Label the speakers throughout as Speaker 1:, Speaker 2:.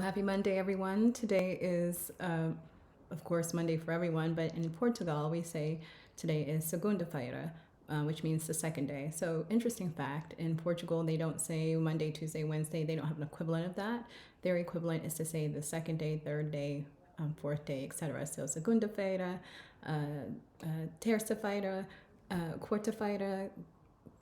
Speaker 1: Happy Monday, everyone. Today is, of course, Monday for everyone, but in Portugal, we say today is segunda-feira, which means the second day. So, interesting fact, in Portugal, they don't say Monday, Tuesday, Wednesday. They don't have an equivalent of that. Their equivalent is to say the second day, third day, fourth day, etc. So, segunda-feira, terça-feira, quarta-feira,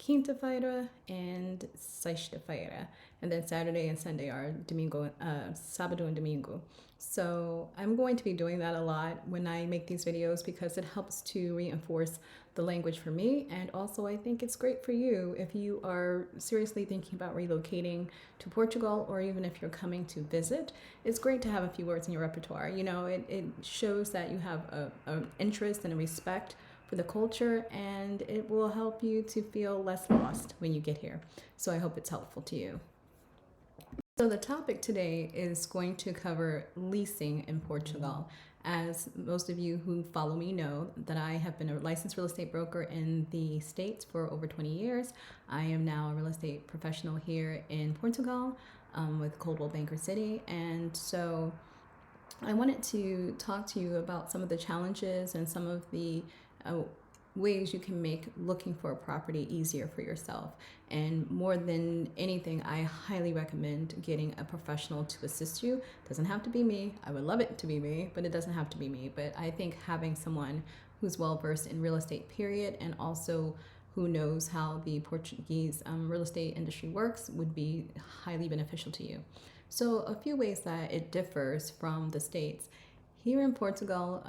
Speaker 1: quinta-feira, and sexta-feira. And then Saturday and Sunday are domingo, sábado and domingo. So I'm going to be doing that a lot when I make these videos because it helps to reinforce the language for me. And also I think it's great for you if you are seriously thinking about relocating to Portugal, or even if you're coming to visit. It's great to have a few words in your repertoire. You know, it shows that you have an interest and a respect for the culture, and it will help you to feel less lost when you get here. So I hope it's helpful to you. So the topic today is going to cover leasing in Portugal. As most of you who follow me know, that I have been a licensed real estate broker in the States for over 20 years. I am now a real estate professional here in Portugal with Coldwell Banker City. And so I wanted to talk to you about some of the challenges and some of the ways you can make looking for a property easier for yourself. And more than anything, I highly recommend getting a professional to assist you. It doesn't have to be me. I would love it to be me, but it doesn't have to be me. But I think having someone who's well versed in real estate, period, and also who knows how the Portuguese real estate industry works would be highly beneficial to you. So a few ways that it differs from the States. Here in Portugal,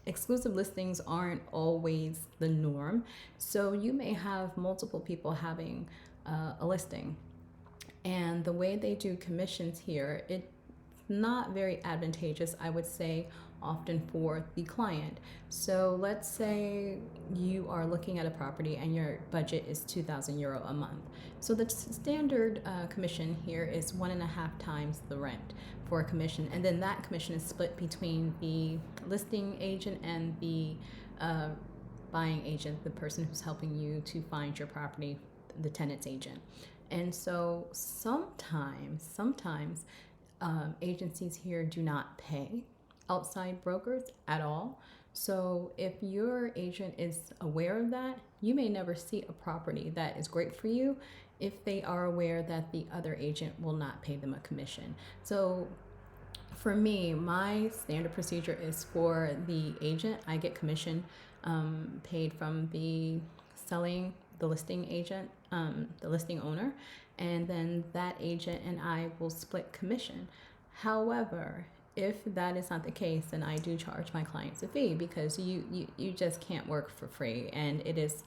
Speaker 1: exclusive listings aren't always the norm. So you may have multiple people having a listing. And the way they do commissions here, it's not very advantageous, I would say, often for the client. So let's say you are looking at a property and your budget is €2,000 a month. So the standard commission here is 1.5 times the rent for a commission, and then that commission is split between the listing agent and the buying agent, the person who's helping you to find your property, the tenant's agent. And so sometimes agencies here do not pay outside brokers at all. So if your agent is aware of that, you may never see a property that is great for you if they are aware that the other agent will not pay them a commission. So for me, my standard procedure is for the agent, I get commission paid from the listing agent, the listing owner, and then that agent and I will split commission. However, if that is not the case, then I do charge my clients a fee, because you just can't work for free, and it is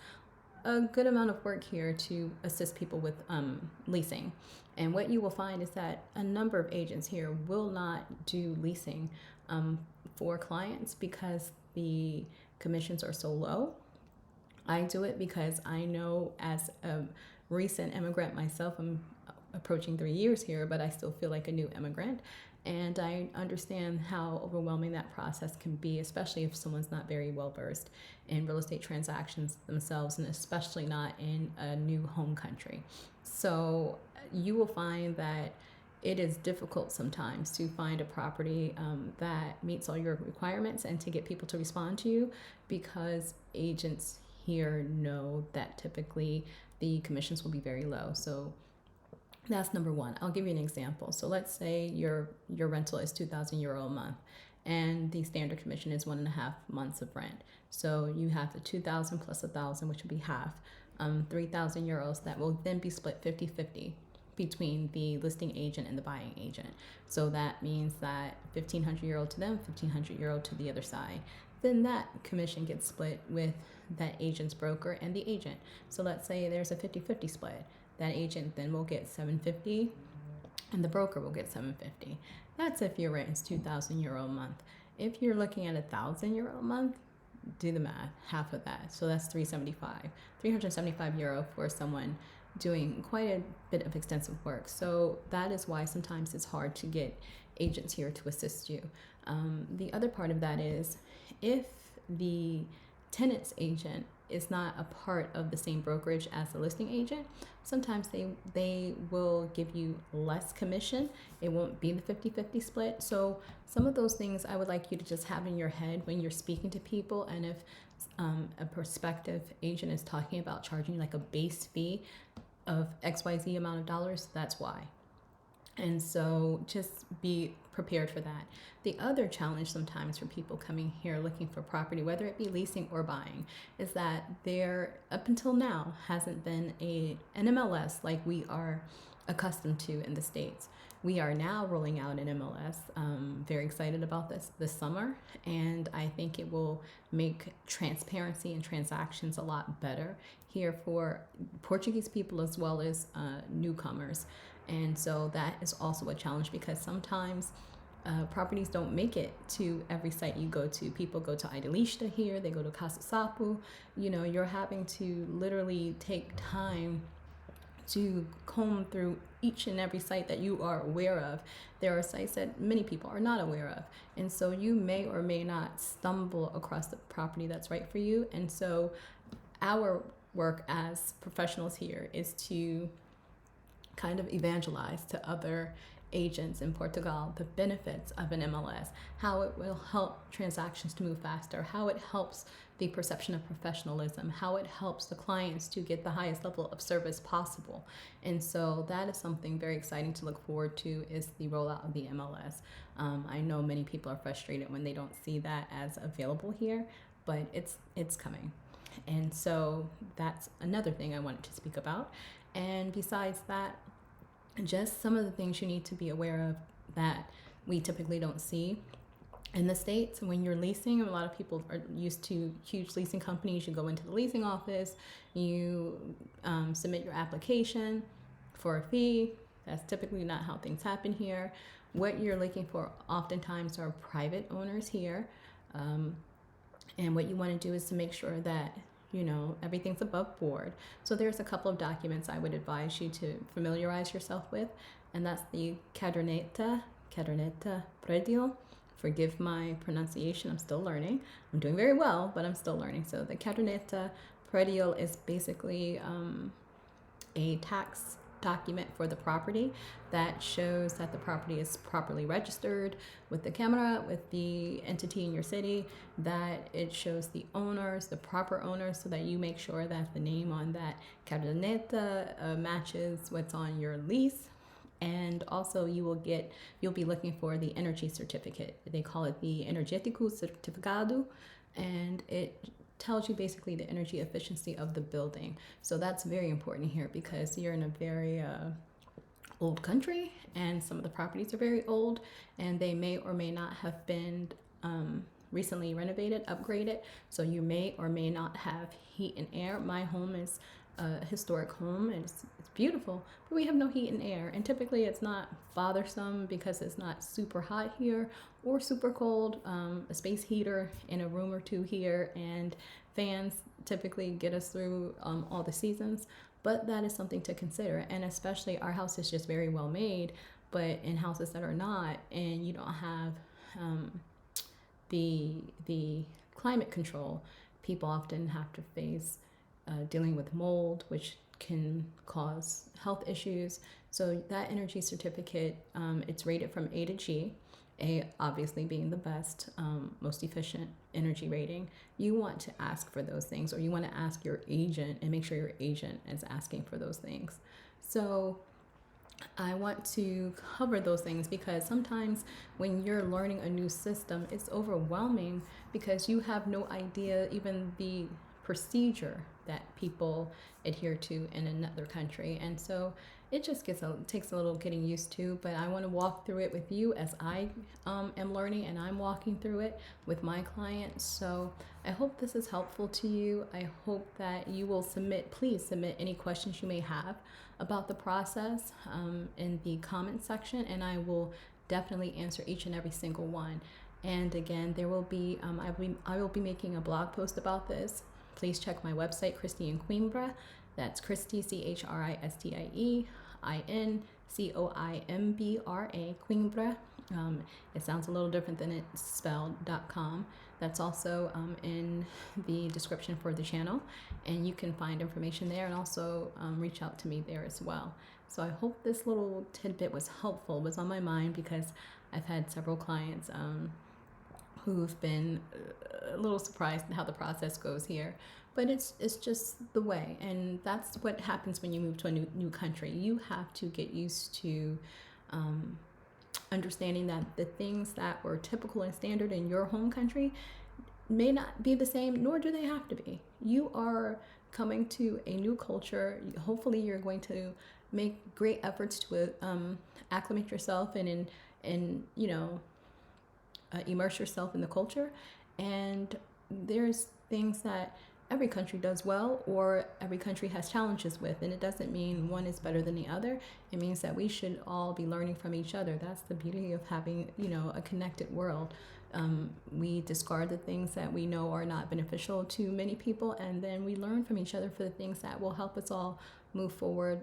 Speaker 1: a good amount of work here to assist people with leasing. And what you will find is that a number of agents here will not do leasing for clients because the commissions are so low. I do it because I know, as a recent immigrant myself, I'm approaching 3 years here, but I still feel like a new immigrant. And I understand how overwhelming that process can be, especially if someone's not very well versed in real estate transactions themselves, and especially not in a new home country. So you will find that it is difficult sometimes to find a property that meets all your requirements and to get people to respond to you, because agents here know that typically the commissions will be very low. So that's number one. I'll give you an example. So let's say your rental is €2,000 a month, and the standard commission is 1.5 months of rent. So you have the 2,000 plus 1,000, which would be half, €3,000 that will then be split 50-50 between the listing agent and the buying agent. So that means that €1,500 to them, €1,500 to the other side. Then that commission gets split with that agent's broker and the agent. So let's say there's a 50-50 split. That agent then will get €750 and the broker will get €750. That's if your rent is €2,000 a month. If you're looking at €1,000 a month, do the math, half of that. So that's €375 for someone doing quite a bit of extensive work. So that is why sometimes it's hard to get agents here to assist you. The other part of that is, if the tenant's agent is not a part of the same brokerage as the listing agent, sometimes they will give you less commission. It won't be the 50-50 split. So some of those things I would like you to just have in your head when you're speaking to people. And if a prospective agent is talking about charging like a base fee of XYZ amount of dollars, that's why. And so just be prepared for that. The other challenge sometimes for people coming here looking for property, whether it be leasing or buying, is that there, up until now, hasn't been an MLS like we are accustomed to in the States. We are now rolling out an MLS. Very excited about this summer, and I think it will make transparency and transactions a lot better here for Portuguese people as well as newcomers. And so that is also a challenge because sometimes properties don't make it to every site you go to. People go to Idealista here, they go to Casa Sapo. You know, you're having to literally take time to comb through each and every site that you are aware of. There are sites that many people are not aware of. And so you may or may not stumble across the property that's right for you. And so our work as professionals here is to kind of evangelize to other agents in Portugal the benefits of an MLS, how it will help transactions to move faster, how it helps the perception of professionalism, how it helps the clients to get the highest level of service possible. And so that is something very exciting to look forward to, is the rollout of the MLS. I know many people are frustrated when they don't see that as available here, but it's coming. And so that's another thing I wanted to speak about. And besides that, just some of the things you need to be aware of that we typically don't see in the States. When you're leasing, a lot of people are used to huge leasing companies. You go into the leasing office, you submit your application for a fee. That's typically not how things happen here. What you're looking for oftentimes are private owners here. And what you want to do is to make sure that, you know, everything's above board. So there's a couple of documents I would advise you to familiarize yourself with, and that's the caderneta predio. Forgive my pronunciation, I'm still learning. I'm doing very well, but I'm still learning. So the caderneta predio is basically a tax document for the property that shows that the property is properly registered with the camera, with the entity in your city, that it shows the owners, the proper owners, so that you make sure that the name on that caderneta matches what's on your lease. And also you'll be looking for the energy certificate. They call it the energético certificado, and it tells you basically the energy efficiency of the building. So that's very important here because you're in a very old country, and some of the properties are very old, and they may or may not have been recently renovated, upgraded. So you may or may not have heat and air. My home is a historic home, and it's beautiful, but we have no heat and air. And typically it's not bothersome because it's not super hot here or super cold. A space heater in a room or two here, and fans typically get us through all the seasons. But that is something to consider. And especially our house is just very well made, but in houses that are not, and you don't have the climate control, people often have to face dealing with mold, which can cause health issues. So that energy certificate, it's rated from A to G, A obviously being the best, most efficient energy rating. You want to ask for those things, or you want to ask your agent and make sure your agent is asking for those things. So I want to cover those things because sometimes when you're learning a new system, it's overwhelming because you have no idea even the procedure that people adhere to in another country. And so it just takes a little getting used to, but I want to walk through it with you as I am learning, and I'm walking through it with my clients. So I hope this is helpful to you. I hope that you will please submit any questions you may have about the process in the comment section, and I will definitely answer each and every single one. And again, there will be I will be making a blog post about this. Please check my website, Christie in Coimbra. That's Christie, ChristieinCoimbra. Coimbra, Coimbra. It sounds a little different than it's spelled.com. That's also in the description for the channel, and you can find information there and also reach out to me there as well. So I hope this little tidbit was helpful, was on my mind, because I've had several clients who've been a little surprised at how the process goes here. But it's just the way, and that's what happens when you move to a new country. You have to get used to understanding that the things that were typical and standard in your home country may not be the same, nor do they have to be. You are coming to a new culture. Hopefully you're going to make great efforts to acclimate yourself and immerse yourself in the culture. And there's things that every country does well, or every country has challenges with, and it doesn't mean one is better than the other. It means that we should all be learning from each other. That's the beauty of having, a connected world. We discard the things that we know are not beneficial to many people, and then we learn from each other for the things that will help us all move forward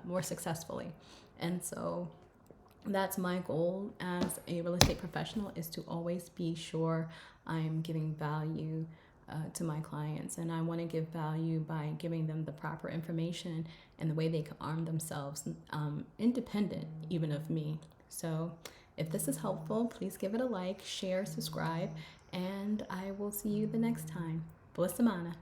Speaker 1: more successfully. And so that's my goal as a real estate professional, is to always be sure I'm giving value to my clients, and I want to give value by giving them the proper information and the way they can arm themselves, independent even of me. So if this is helpful, please give it a like, share, subscribe, and I will see you the next time. Boa semana.